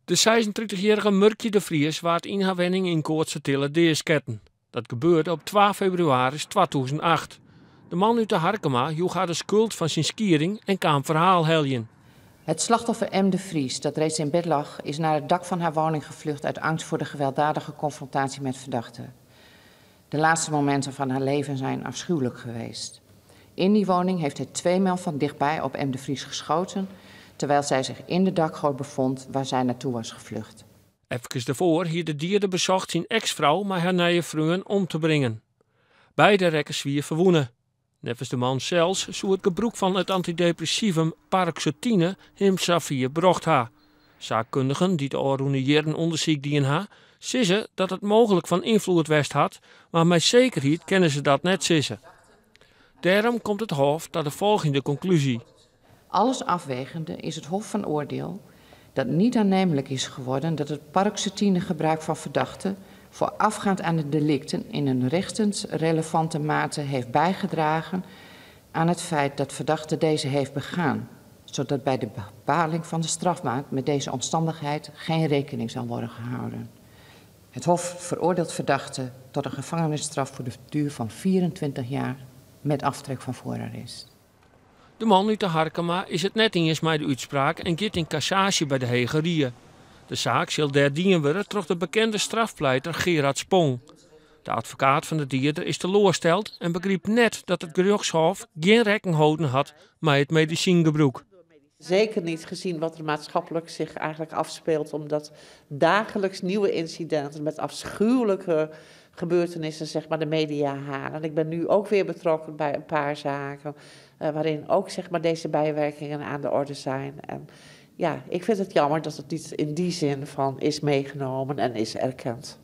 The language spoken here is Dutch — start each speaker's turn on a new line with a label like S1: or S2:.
S1: De 36-jarige Murkje de Vries waard in haar wenning in Koortse deersketten. Dat gebeurde op 12 februari 2008. De man uit de Harkema joeg haar de schuld van zijn skiering en kwam verhaal heljen.
S2: Het slachtoffer M. de Vries, dat reeds in bed lag, is naar het dak van haar woning gevlucht uit angst voor de gewelddadige confrontatie met verdachten. De laatste momenten van haar leven zijn afschuwelijk geweest. In die woning heeft hij 2 maal van dichtbij op M. de Vries geschoten, terwijl zij zich in de dakgoot bevond waar zij naartoe was gevlucht.
S1: Even daarvoor hier de dierde bezocht zijn ex-vrouw maar haar nieuwe vriend om te brengen. Beide rekkers weer verwoenen. Nevens de man zelfs zou het gebruik van het antidepressivum paroxetine hem Safir brocht ha. Zaakkundigen die de orroene jaren onderzoek dien ha, zeggen dat het mogelijk van invloed west had, maar met zekerheid kennen ze dat net zeggen. Daarom komt het Hof tot de volgende conclusie.
S2: Alles afwegende is het Hof van oordeel dat niet aannemelijk is geworden dat het paroxetinegebruik van verdachten voorafgaand aan de delicten in een rechtens relevante mate heeft bijgedragen aan het feit dat verdachte deze heeft begaan, zodat bij de bepaling van de strafmaat met deze omstandigheid geen rekening zal worden gehouden. Het Hof veroordeelt verdachte tot een gevangenisstraf voor de duur van 24 jaar met aftrek van voorarrest.
S1: De man uit de Harkema is het net eens met de uitspraak en gaat in cassatie bij de Hegerie. De zaak zal derdien worden door de bekende strafpleiter Gerard Spong. De advocaat van de dierder is teleurgesteld en begreep net dat het gerechtshof geen rekening gehouden had met het medicijngebruik.
S3: Zeker niet gezien wat er maatschappelijk zich eigenlijk afspeelt, omdat dagelijks nieuwe incidenten met afschuwelijke gebeurtenissen zeg maar, de media halen. Ik ben nu ook weer betrokken bij een paar zaken waarin ook zeg maar, deze bijwerkingen aan de orde zijn. En ja, ik vind het jammer dat het niet in die zin van is meegenomen en is erkend.